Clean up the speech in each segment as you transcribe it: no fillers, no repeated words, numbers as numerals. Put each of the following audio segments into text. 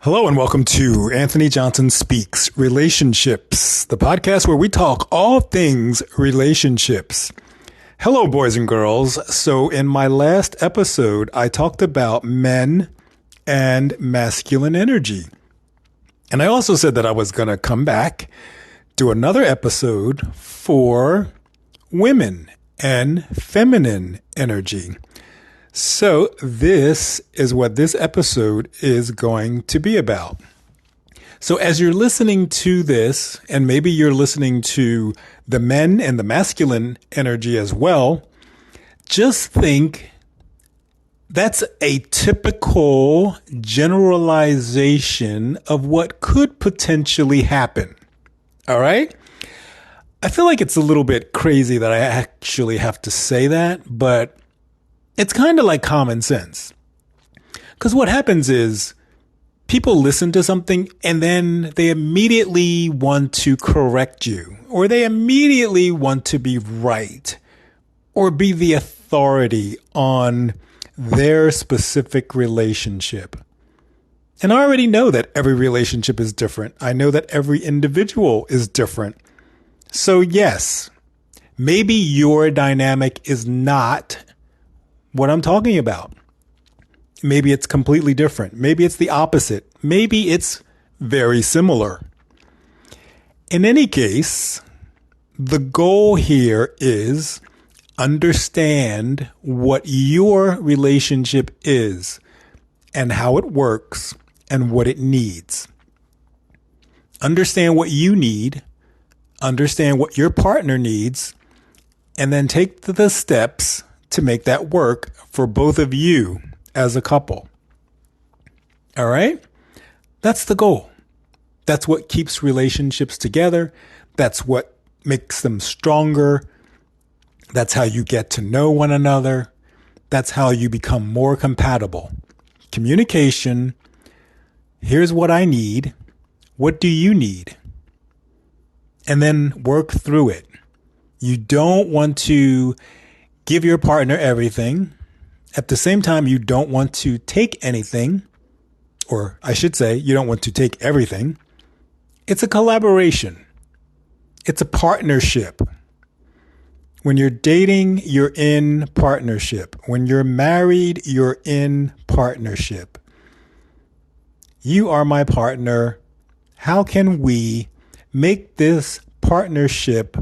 Hello and welcome to Anthony Johnson Speaks Relationships, the podcast where we talk all things relationships. Hello, boys and girls. So in my last episode, I talked about men and masculine energy. And I also said that I was going to come back, do another episode for women and feminine energy. So this is what this episode is going to be about. So as you're listening to this, and maybe you're listening to the men and the masculine energy as well, just think that's a typical generalization of what could potentially happen. All right? I feel like it's a little bit crazy that I actually have to say that, but it's kind of like common sense. Because what happens is people listen to something and then they immediately want to correct you, or they immediately want to be right, or be the authority on their specific relationship. And I already know that every relationship is different. I know that every individual is different. So yes, maybe your dynamic is not what I'm talking about. Maybe it's completely different. Maybe it's the opposite. Maybe it's very similar. In any case, the goal here is understand what your relationship is and how it works and what it needs. Understand what you need, understand what your partner needs, and then take the steps to make that work for both of you as a couple. All right? That's the goal. That's what keeps relationships together. That's what makes them stronger. That's how you get to know one another. That's how you become more compatible. Communication. Here's what I need. What do you need? And then work through it. You don't want to give your partner everything. At the same time, you don't want to take anything, or I should say, you don't want to take everything. It's a collaboration. It's a partnership. When you're dating, you're in partnership. When you're married, you're in partnership. You are my partner. How can we make this partnership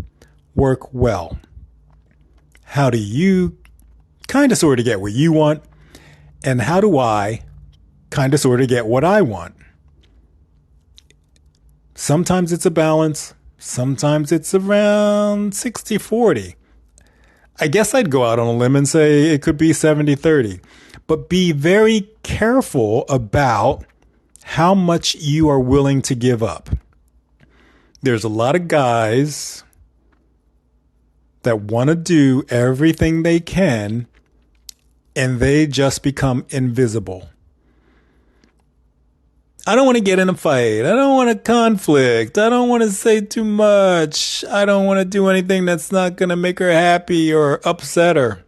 work well? How do you kind of sort of get what you want? And how do I kind of sort of get what I want? Sometimes it's a balance. Sometimes it's around 60-40. I guess I'd go out on a limb and say it could be 70-30. But be very careful about how much you are willing to give up. There's a lot of guys that want to do everything they can, and they just become invisible. I don't want to get in a fight. I don't want to conflict. I don't want to say too much. I don't want to do anything that's not going to make her happy or upset her.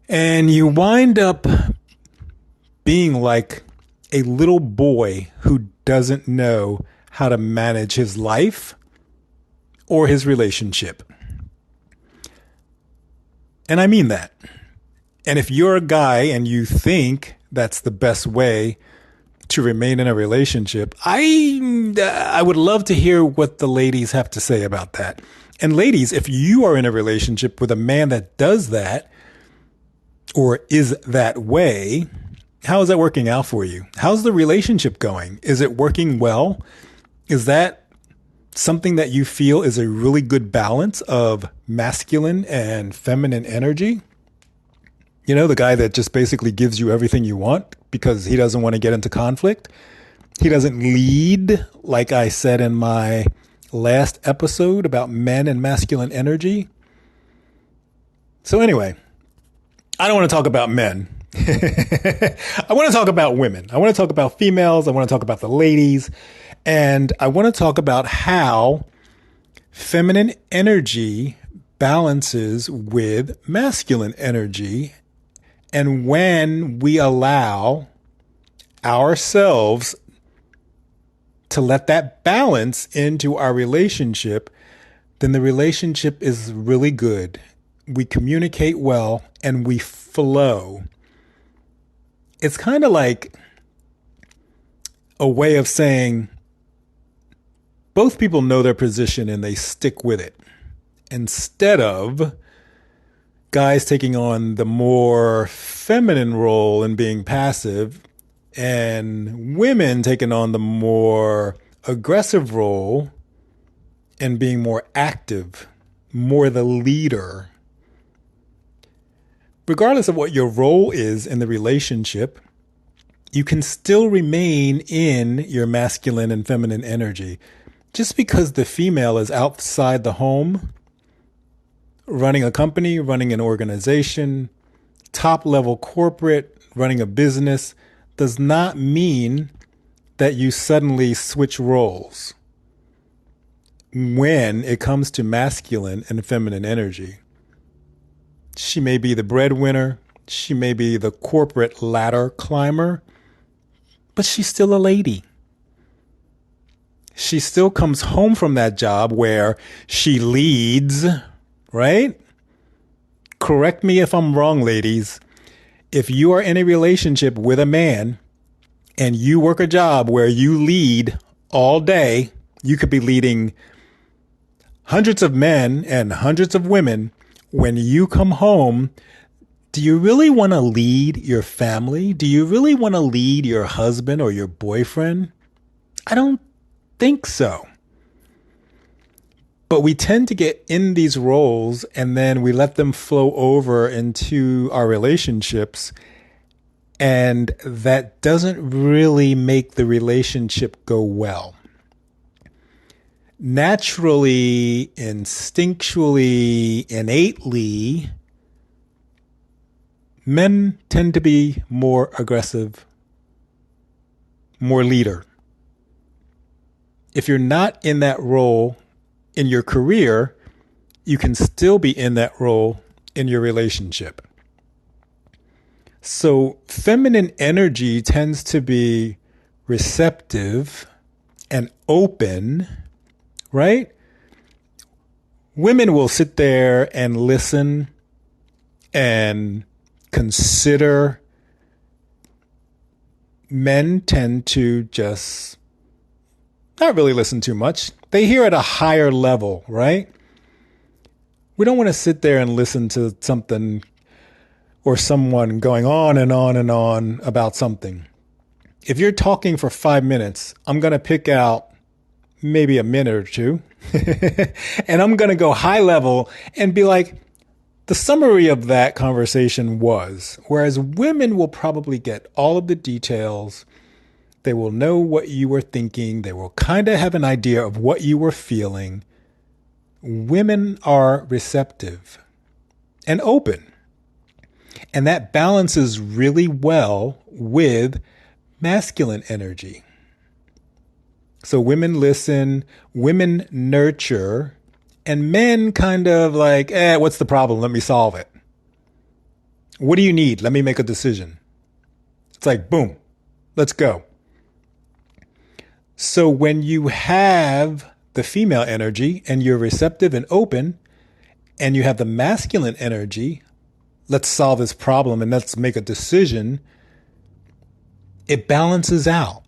And you wind up being like a little boy who doesn't know how to manage his life or his relationship. And I mean that. And if you're a guy and you think that's the best way to remain in a relationship, I would love to hear what the ladies have to say about that. And ladies, if you are in a relationship with a man that does that or is that way, how is that working out for you? How's the relationship going? Is it working well? Is that something that you feel is a really good balance of masculine and feminine energy? You know, the guy that just basically gives you everything you want because he doesn't want to get into conflict. He doesn't lead, like I said in my last episode about men and masculine energy. So anyway, I don't want to talk about men. I want to talk about women. I want to talk about females. I want to talk about the ladies. And I want to talk about how feminine energy balances with masculine energy, and when we allow ourselves to let that balance into our relationship, then the relationship is really good. We communicate well and we flow. It's kind of like a way of saying both people know their position and they stick with it, instead of guys taking on the more feminine role and being passive and women taking on the more aggressive role and being more active, more the leader. Regardless of what your role is in the relationship, you can still remain in your masculine and feminine energy. Just because the female is outside the home, running a company, running an organization, top level corporate, running a business, does not mean that you suddenly switch roles when it comes to masculine and feminine energy. She may be the breadwinner, she may be the corporate ladder climber, but she's still a lady. She still comes home from that job where she leads, right? Correct me if I'm wrong, ladies. If you are in a relationship with a man and you work a job where you lead all day, you could be leading hundreds of men and hundreds of women. When you come home, do you really want to lead your family? Do you really want to lead your husband or your boyfriend? I don't think so. But we tend to get in these roles and then we let them flow over into our relationships. And that doesn't really make the relationship go well. Naturally, instinctually, innately, men tend to be more aggressive, more leader. If you're not in that role in your career, you can still be in that role in your relationship. So feminine energy tends to be receptive and open, right? Women will sit there and listen and consider. Men tend to just not really listen too much. They hear at a higher level, right? We don't want to sit there and listen to something or someone going on and on and on about something. If you're talking for 5 minutes, I'm going to pick out maybe a minute or two and I'm going to go high level and be like, the summary of that conversation was, whereas women will probably get all of the details. They will know what you were thinking. They will kind of have an idea of what you were feeling. Women are receptive and open. And that balances really well with masculine energy. So women listen, women nurture, and men kind of like, what's the problem? Let me solve it. What do you need? Let me make a decision. It's like, boom, let's go. So when you have the female energy and you're receptive and open, and you have the masculine energy, let's solve this problem and let's make a decision, it balances out.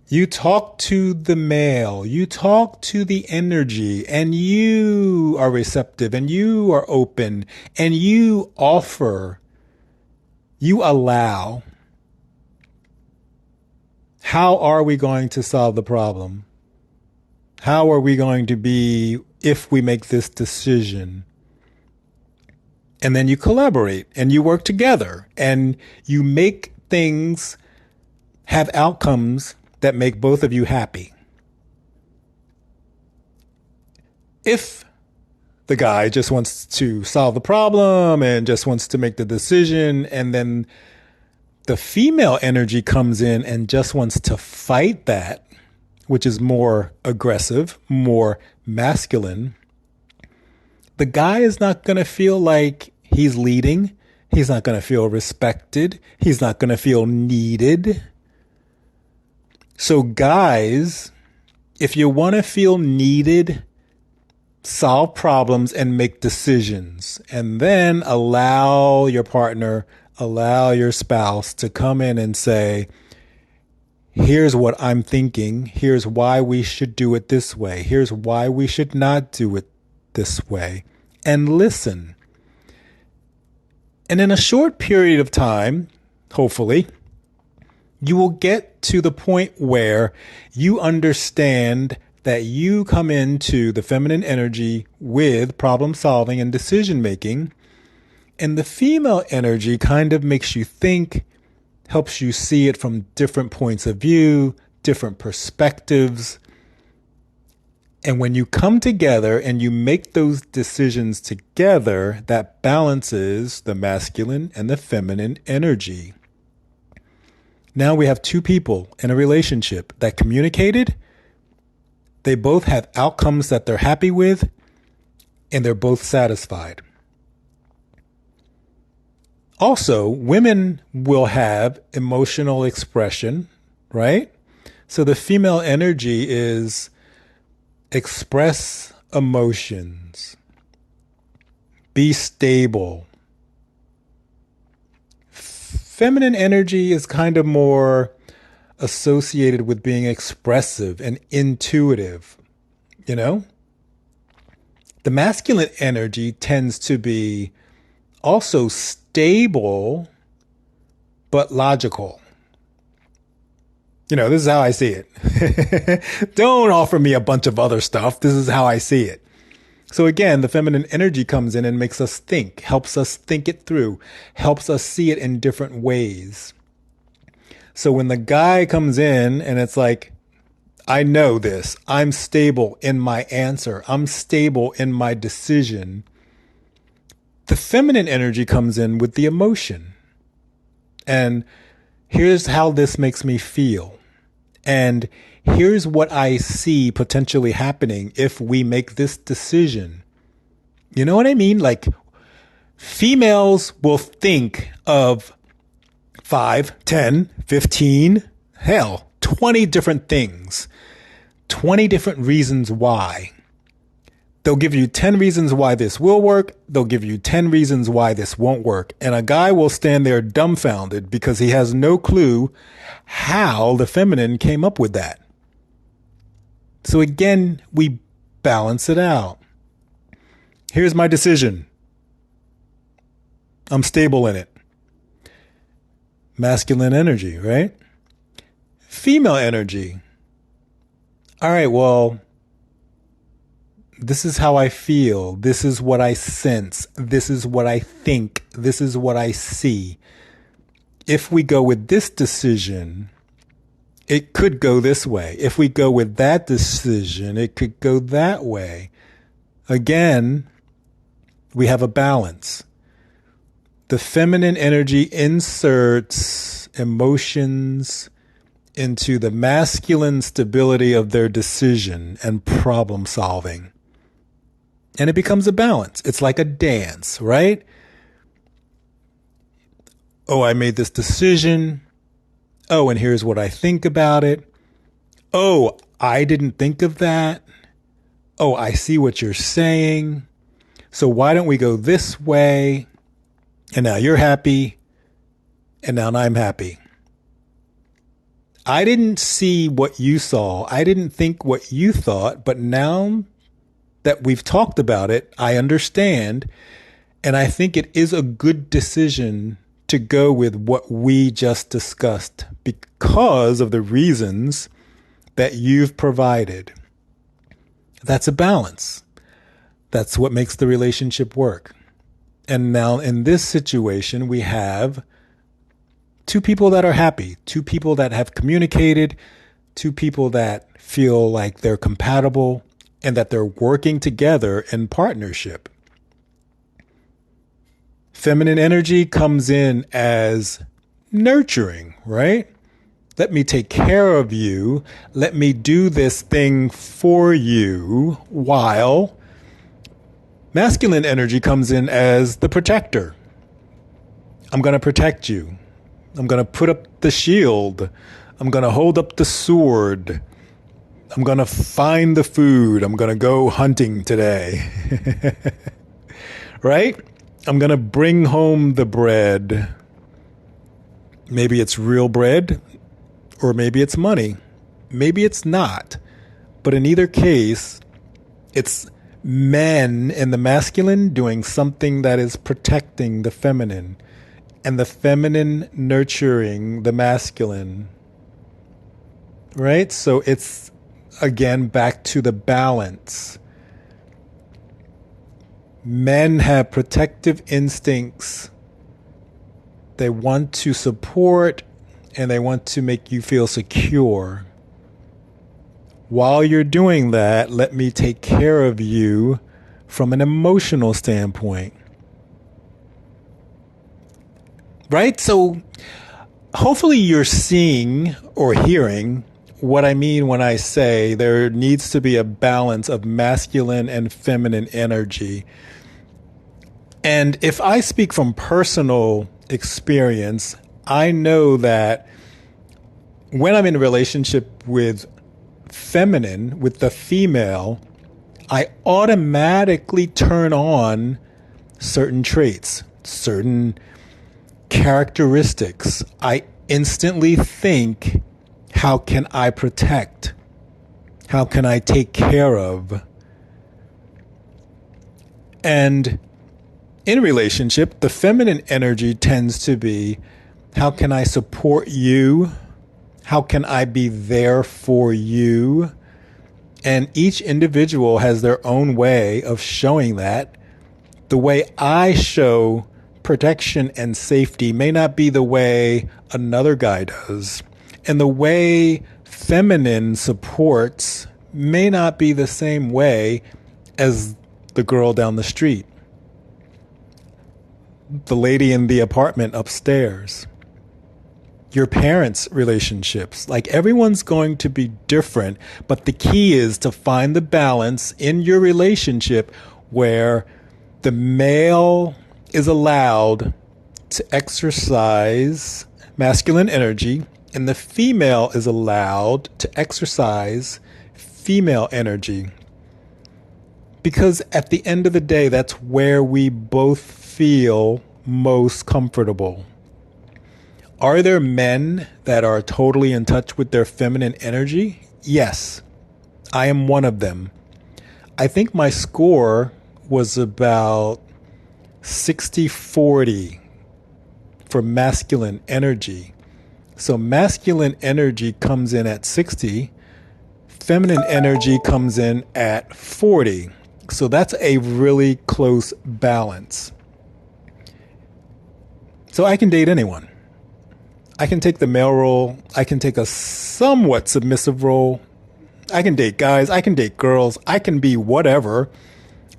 You talk to the male, you talk to the energy, and you are receptive and you are open and you offer, you allow. How are we going to solve the problem? How are we going to be if we make this decision? And then you collaborate and you work together and you make things have outcomes that make both of you happy. If the guy just wants to solve the problem and just wants to make the decision, and then the female energy comes in and just wants to fight that, which is more aggressive, more masculine, the guy is not going to feel like he's leading. He's not going to feel respected. He's not going to feel needed. So guys, if you want to feel needed, solve problems and make decisions, and then allow your partner, allow your spouse to come in and say, here's what I'm thinking. Here's why we should do it this way. Here's why we should not do it this way. And listen. And in a short period of time, hopefully, you will get to the point where you understand that you come into the feminine energy with problem solving and decision making, and the female energy kind of makes you think, helps you see it from different points of view, different perspectives. And when you come together and you make those decisions together, that balances the masculine and the feminine energy. Now we have two people in a relationship that communicated. They both have outcomes that they're happy with, and they're both satisfied. Also, women will have emotional expression, right? So the female energy is express emotions, be stable. Feminine energy is kind of more associated with being expressive and intuitive, you know? The masculine energy tends to be also stable, but logical. You know, this is how I see it. Don't offer me a bunch of other stuff. This is how I see it. So again, the feminine energy comes in and makes us think, helps us think it through, helps us see it in different ways. So when the guy comes in and it's like, I know this, I'm stable in my answer, I'm stable in my decision, the feminine energy comes in with the emotion. And here's how this makes me feel. And here's what I see potentially happening if we make this decision. You know what I mean? Like, females will think of 5, 10, 15, hell, 20 different things, 20 different reasons why. They'll give you 10 reasons why this will work. They'll give you 10 reasons why this won't work. And a guy will stand there dumbfounded because he has no clue how the feminine came up with that. So again, we balance it out. Here's my decision. I'm stable in it. Masculine energy, right? Female energy. All right, well, this is how I feel. This is what I sense. This is what I think. This is what I see. If we go with this decision, it could go this way. If we go with that decision, it could go that way. Again, we have a balance. The feminine energy inserts emotions into the masculine stability of their decision and problem solving. And it becomes a balance. It's like a dance, right? Oh, I made this decision. Oh, and here's what I think about it. Oh, I didn't think of that. Oh, I see what you're saying. So why don't we go this way? And now you're happy. And now I'm happy. I didn't see what you saw. I didn't think what you thought. But now that we've talked about it, I understand. And I think it is a good decision to go with what we just discussed because of the reasons that you've provided. That's a balance. That's what makes the relationship work. And now in this situation, we have two people that are happy, two people that have communicated, two people that feel like they're compatible and that they're working together in partnership. Feminine energy comes in as nurturing, right? Let me take care of you. Let me do this thing for you, while masculine energy comes in as the protector. I'm going to protect you. I'm going to put up the shield. I'm going to hold up the sword. I'm going to find the food. I'm going to go hunting today. Right? I'm going to bring home the bread. Maybe it's real bread, or maybe it's money. Maybe it's not. But in either case, it's men in the masculine doing something that is protecting the feminine, and the feminine nurturing the masculine. Right? So it's, again, back to the balance. Men have protective instincts. They want to support and they want to make you feel secure. While you're doing that, let me take care of you from an emotional standpoint. Right? So hopefully you're seeing or hearing what I mean when I say there needs to be a balance of masculine and feminine energy. And if I speak from personal experience, I know that when I'm in a relationship with feminine, with the female, I automatically turn on certain traits, certain characteristics. I instantly think, how can I protect? How can I take care of? And in a relationship, the feminine energy tends to be, how can I support you? How can I be there for you? And each individual has their own way of showing that. The way I show protection and safety may not be the way another guy does. And the way feminine supports may not be the same way as the girl down the street, the lady in the apartment upstairs, your parents' relationships. Like, everyone's going to be different, but the key is to find the balance in your relationship where the male is allowed to exercise masculine energy and the female is allowed to exercise female energy. Because at the end of the day, that's where we both feel most comfortable. Are there men that are totally in touch with their feminine energy? Yes, I am one of them. I think my score was about 60-40 for masculine energy. So masculine energy comes in at 60, feminine energy comes in at 40. So that's a really close balance. So I can date anyone. I can take the male role. I can take a somewhat submissive role. I can date guys. I can date girls. I can be whatever.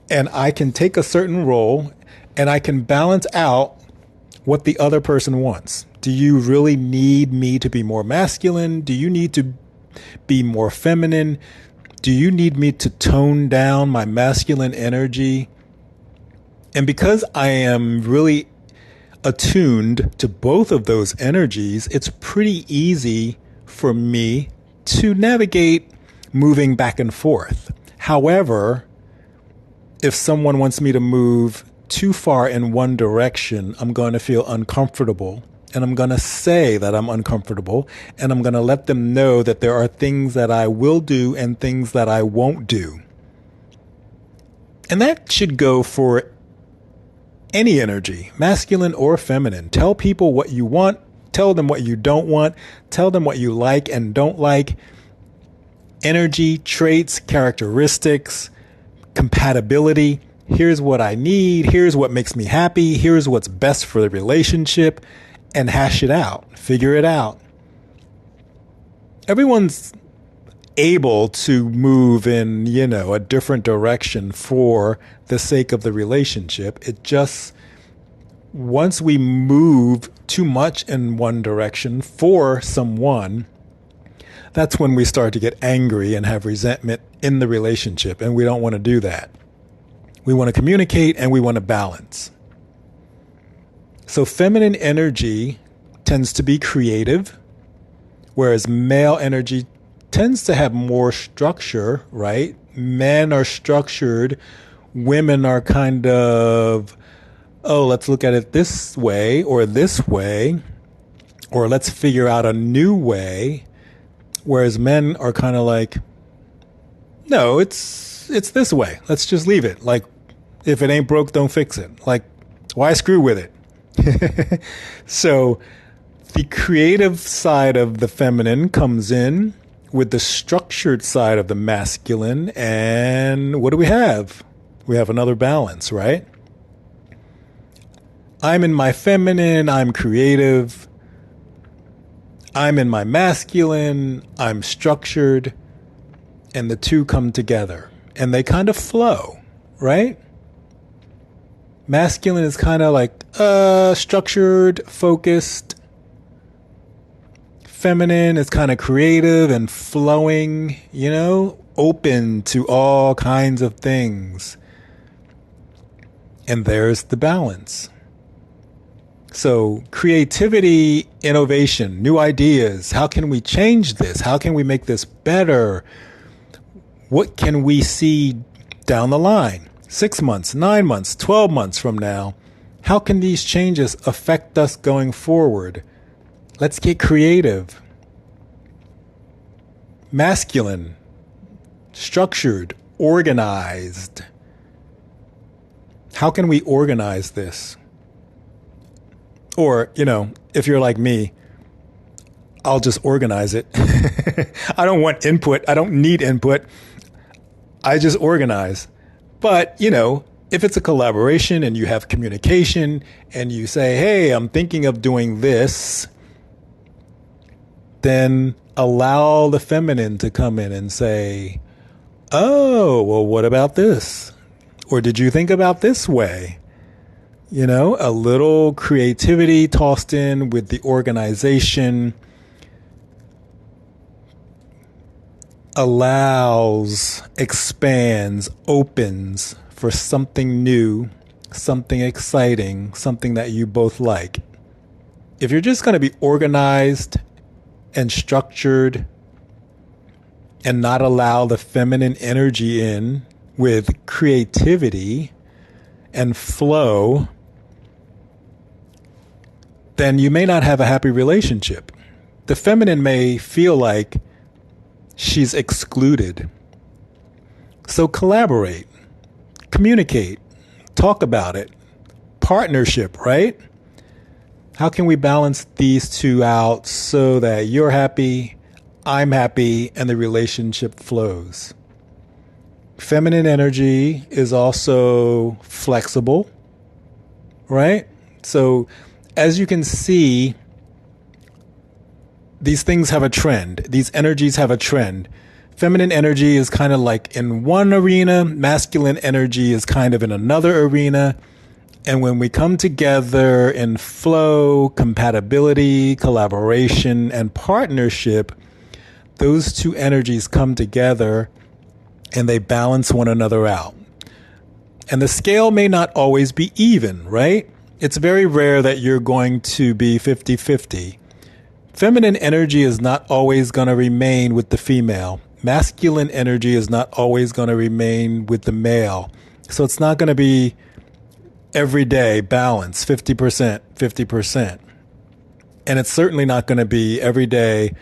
And I can take a certain role and I can balance out what the other person wants. Do you really need me to be more masculine? Do you need to be more feminine? Do you need me to tone down my masculine energy? And because I am really attuned to both of those energies, it's pretty easy for me to navigate moving back and forth. However, if someone wants me to move too far in one direction, I'm going to feel uncomfortable. And I'm going to say that I'm uncomfortable. And I'm going to let them know that there are things that I will do and things that I won't do. And that should go for any energy, masculine or feminine. Tell people what you want. Tell them what you don't want. Tell them what you like and don't like. Energy, traits, characteristics, compatibility. Here's what I need. Here's what makes me happy. Here's what's best for the relationship. And hash it out. Figure it out. Everyone's able to move in, a different direction for the sake of the relationship. It just, once we move too much in one direction for someone, that's when we start to get angry and have resentment in the relationship. And we don't want to do that. We want to communicate and we want to balance. So feminine energy tends to be creative, whereas male energy tends to have more structure, right? Men are structured, women are kind of, oh, let's look at it this way, or let's figure out a new way. Whereas men are kind of like, no, it's this way. Let's just leave it. Like, if it ain't broke, don't fix it. Like, why screw with it? So the creative side of the feminine comes in with the structured side of the masculine. And what do we have? We have another balance, right? I'm in my feminine, I'm creative. I'm in my masculine, I'm structured. And the two come together. And they kind of flow, right? Masculine is kind of like structured, focused. Feminine is kind of creative and flowing, open to all kinds of things. And there's the balance. So creativity, innovation, new ideas. How can we change this? How can we make this better? What can we see down the line? 6 months, 9 months, 12 months from now. How can these changes affect us going forward? Let's get creative. Masculine, structured, organized. How can we organize this? Or, if you're like me, I'll just organize it. I don't want input. I don't need input. I just organize. But, if it's a collaboration and you have communication and you say, hey, I'm thinking of doing this, then allow the feminine to come in and say, oh, well, what about this? Or did you think about this way? A little creativity tossed in with the organization allows, expands, opens for something new, something exciting, something that you both like. If you're just going to be organized and structured and not allow the feminine energy in with creativity and flow, then you may not have a happy relationship. The feminine may feel like she's excluded. So collaborate, communicate, talk about it, partnership, right? How can we balance these two out so that you're happy, I'm happy, and the relationship flows? Feminine energy is also flexible, right? So as you can see, these things have a trend. These energies have a trend. Feminine energy is kind of like in one arena. Masculine energy is kind of in another arena. And when we come together in flow, compatibility, collaboration, and partnership, those two energies come together and they balance one another out. And the scale may not always be even, right? It's very rare that you're going to be 50-50. Feminine energy is not always going to remain with the female. Masculine energy is not always going to remain with the male. So it's not going to be every day balance, 50%, 50%. And it's certainly not going to be every day,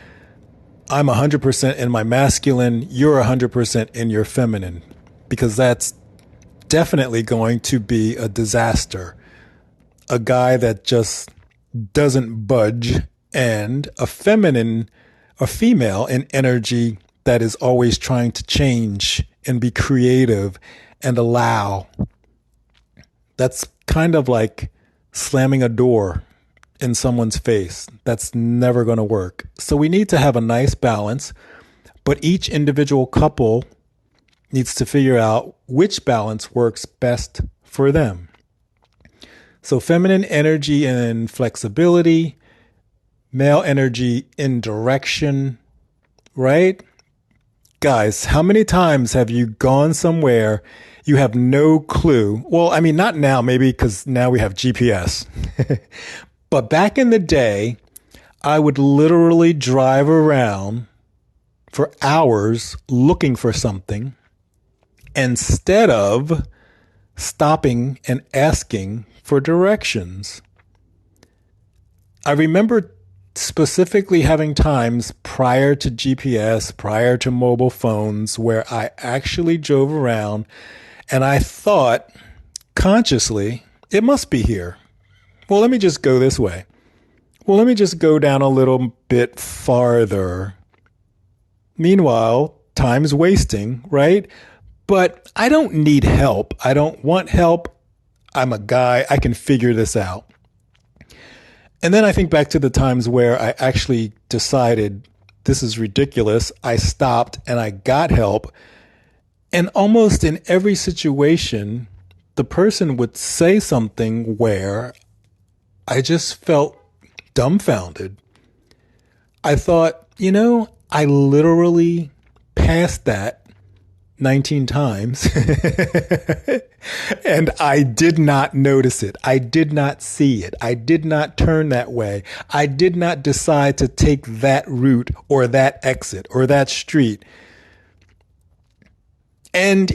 I'm 100% in my masculine, you're 100% in your feminine. Because that's definitely going to be a disaster. A guy that just doesn't budge, and a female in energy that is always trying to change and be creative and allow. That's kind of like slamming a door in someone's face. That's never going to work. So we need to have a nice balance, but each individual couple needs to figure out which balance works best for them. So feminine energy and flexibility, male energy in direction, right? Guys, how many times have you gone somewhere, You have no clue. Well, I mean, not now, maybe because now we have GPS. But back in the day, I would literally drive around for hours looking for something instead of stopping and asking for directions. I remember specifically having times prior to GPS, prior to mobile phones, where I actually drove around and I thought consciously, it must be here. Well, let me just go this way. Well, let me just go down a little bit farther. Meanwhile, time's wasting, right? But I don't need help. I don't want help. I'm a guy. I can figure this out. And then I think back to the times where I actually decided this is ridiculous. I stopped and I got help. And almost in every situation, the person would say something where I just felt dumbfounded. I thought, I literally passed that 19 times and I did not notice it. I did not see it. I did not turn that way. I did not decide to take that route or that exit or that street. And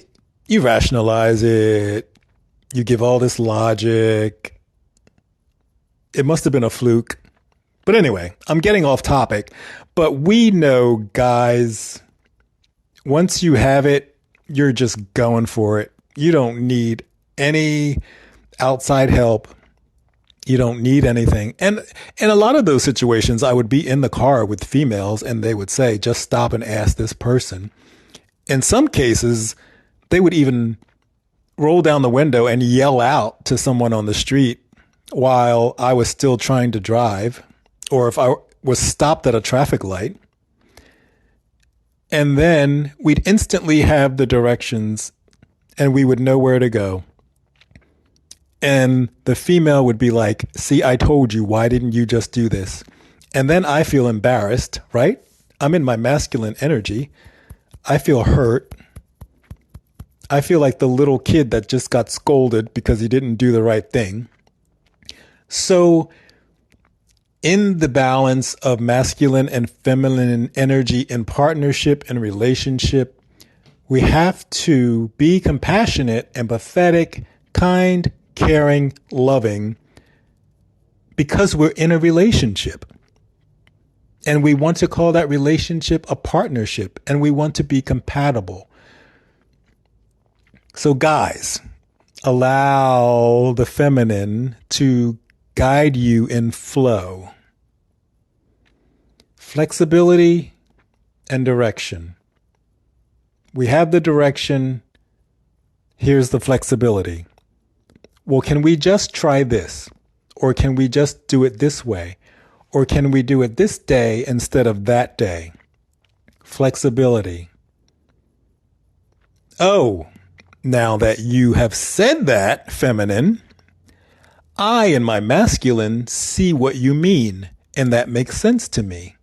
you rationalize it. You give all this logic. It must have been a fluke. But anyway, I'm getting off topic. But we know, guys, once you have it, you're just going for it. You don't need any outside help. You don't need anything. And in a lot of those situations, I would be in the car with females and they would say, just stop and ask this person. In some cases, they would even roll down the window and yell out to someone on the street while I was still trying to drive, or if I was stopped at a traffic light. And then we'd instantly have the directions and we would know where to go. And the female would be like, see, I told you, why didn't you just do this? And then I feel embarrassed, right? I'm in my masculine energy. I feel hurt. I feel like the little kid that just got scolded because he didn't do the right thing. So in the balance of masculine and feminine energy in partnership and relationship, we have to be compassionate, empathetic, kind, caring, loving, because we're in a relationship. And we want to call that relationship a partnership, and we want to be compatible. So guys, allow the feminine to guide you in flow, flexibility, and direction. We have the direction. Here's the flexibility. Well, can we just try this? Or can we just do it this way? Or can we do it this day instead of that day? Flexibility. Oh, now that you have said that, feminine, I, in my masculine, see what you mean, and that makes sense to me.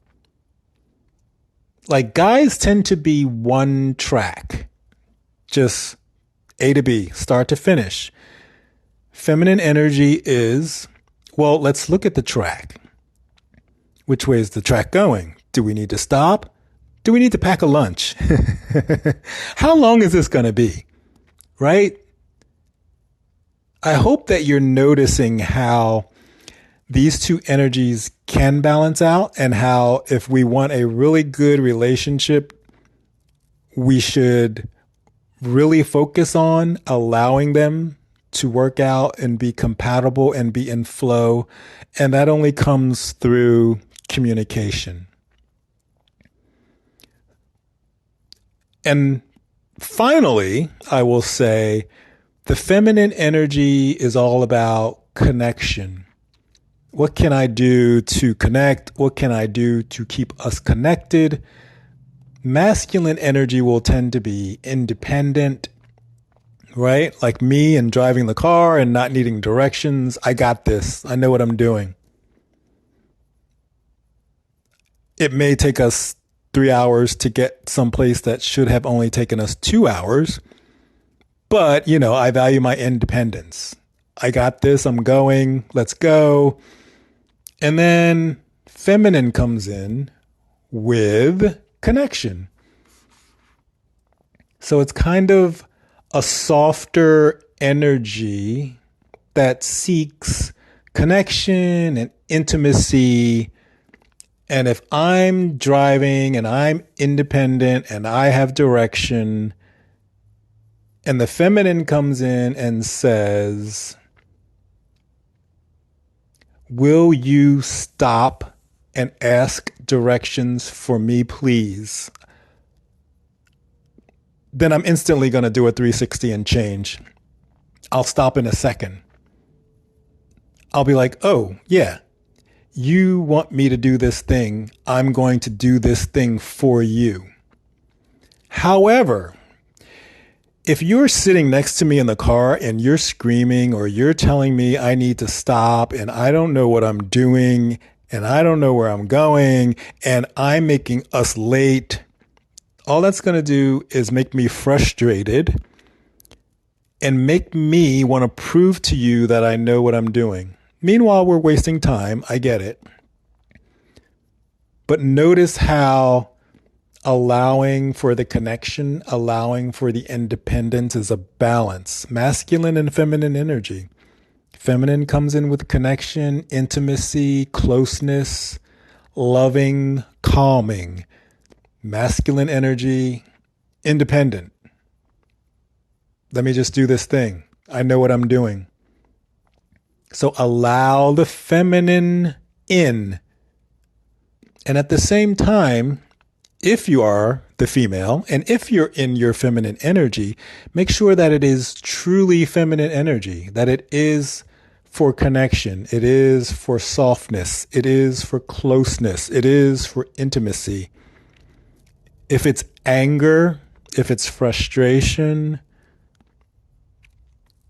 Like, guys tend to be one track, just A to B, start to finish. Feminine energy is, well, let's look at the track. Which way is the track going? Do we need to stop? Do we need to pack a lunch? How long is this going to be? Right? I hope that you're noticing how these two energies can balance out, and how if we want a really good relationship, we should really focus on allowing them to work out and be compatible and be in flow. And that only comes through communication. And finally, I will say the feminine energy is all about connection. What can I do to connect? What can I do to keep us connected? Masculine energy will tend to be independent, right? Like me and driving the car and not needing directions. I got this. I know what I'm doing. It may take us 3 hours to get someplace that should have only taken us 2 hours, But, I value my independence. I got this. I'm going. Let's go. And then feminine comes in with connection. So it's kind of a softer energy that seeks connection and intimacy. And if I'm driving and I'm independent and I have direction, and the feminine comes in and says, will you stop and ask directions for me, please? Then I'm instantly going to do a 360 and change. I'll stop in a second. I'll be like, oh, yeah, you want me to do this thing. I'm going to do this thing for you. However, if you're sitting next to me in the car and you're screaming or you're telling me I need to stop and I don't know what I'm doing and I don't know where I'm going and I'm making us late, all that's going to do is make me frustrated and make me want to prove to you that I know what I'm doing. Meanwhile, we're wasting time. I get it. But notice how allowing for the connection, allowing for the independence is a balance. Masculine and feminine energy. Feminine comes in with connection, intimacy, closeness, loving, calming. Masculine energy, independent. Let me just do this thing. I know what I'm doing. So allow the feminine in. And at the same time, if you are the female and if you're in your feminine energy, make sure that it is truly feminine energy, that it is for connection, it is for softness, it is for closeness, it is for intimacy. If it's anger, if it's frustration,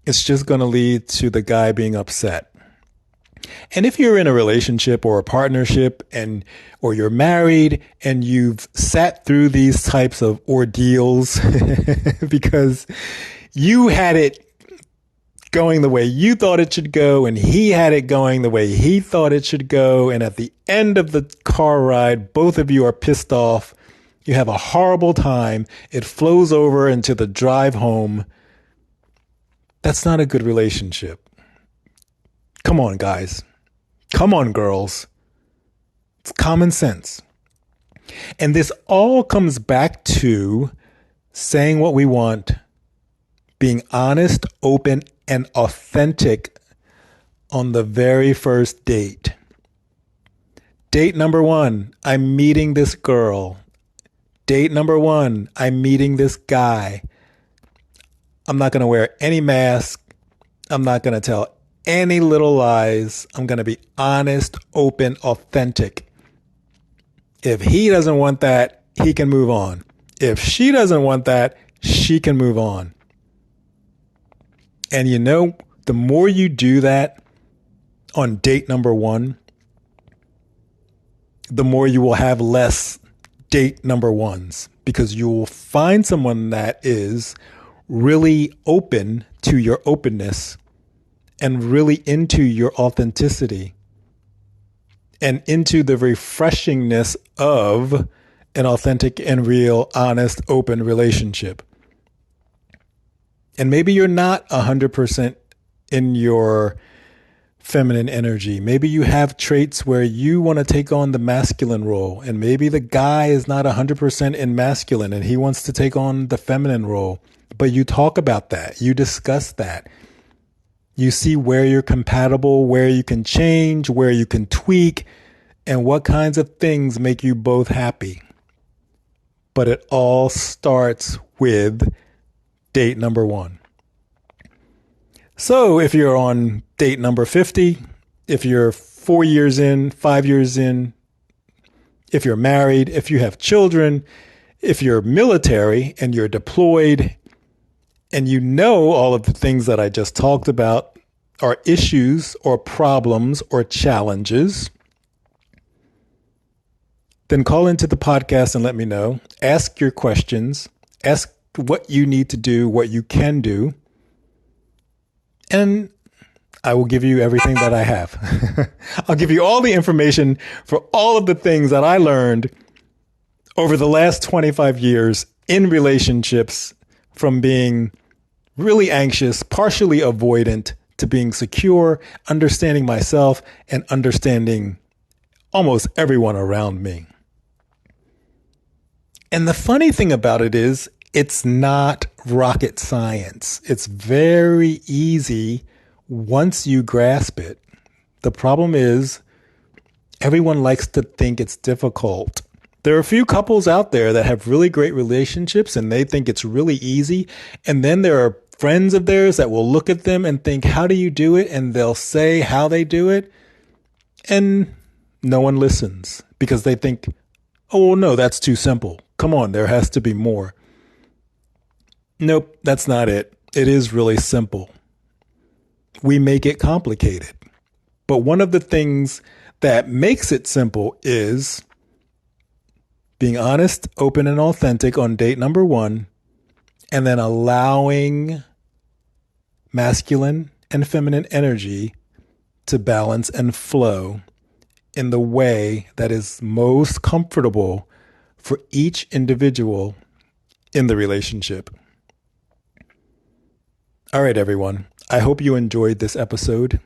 it's just going to lead to the guy being upset. And if you're in a relationship or a partnership or you're married and you've sat through these types of ordeals because you had it going the way you thought it should go and he had it going the way he thought it should go, and at the end of the car ride, both of you are pissed off, you have a horrible time, it flows over into the drive home, that's not a good relationship. Come on, guys. Come on, girls. It's common sense. And this all comes back to saying what we want, being honest, open, and authentic on the very first date. Date number 1, I'm meeting this girl. Date number 1, I'm meeting this guy. I'm not going to wear any mask. I'm not going to tell any little lies. I'm going to be honest, open, authentic. If he doesn't want that, he can move on. If she doesn't want that, she can move on. And the more you do that on date number 1, the more you will have less date number 1s, because you will find someone that is really open to your openness and really into your authenticity and into the refreshingness of an authentic and real, honest, open relationship. And maybe you're not 100% in your feminine energy. Maybe you have traits where you want to take on the masculine role, and maybe the guy is not 100% in masculine and he wants to take on the feminine role. But you talk about that. You discuss that. You see where you're compatible, where you can change, where you can tweak, and what kinds of things make you both happy. But it all starts with date number 1. So if you're on date number 50, if you're 4 years in, 5 years in, if you're married, if you have children, if you're military and you're deployed, and you know all of the things that I just talked about are issues or problems or challenges, then call into the podcast and let me know. Ask your questions. Ask what you need to do, what you can do, and I will give you everything that I have. I'll give you all the information for all of the things that I learned over the last 25 years in relationships, from being really anxious, partially avoidant, to being secure, understanding myself, and understanding almost everyone around me. And the funny thing about it is, it's not rocket science. It's very easy once you grasp it. The problem is, everyone likes to think it's difficult. There are a few couples out there that have really great relationships and they think it's really easy. And then there are friends of theirs that will look at them and think, how do you do it? And they'll say how they do it. And no one listens because they think, oh, no, that's too simple. Come on, there has to be more. Nope, that's not it. It is really simple. We make it complicated. But one of the things that makes it simple is being honest, open, and authentic on date number 1, and then allowing masculine and feminine energy to balance and flow in the way that is most comfortable for each individual in the relationship. All right, everyone. I hope you enjoyed this episode.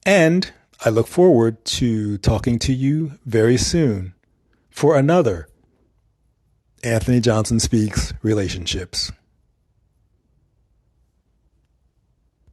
And I look forward to talking to you very soon for another Anthony Johnson Speaks Relationships.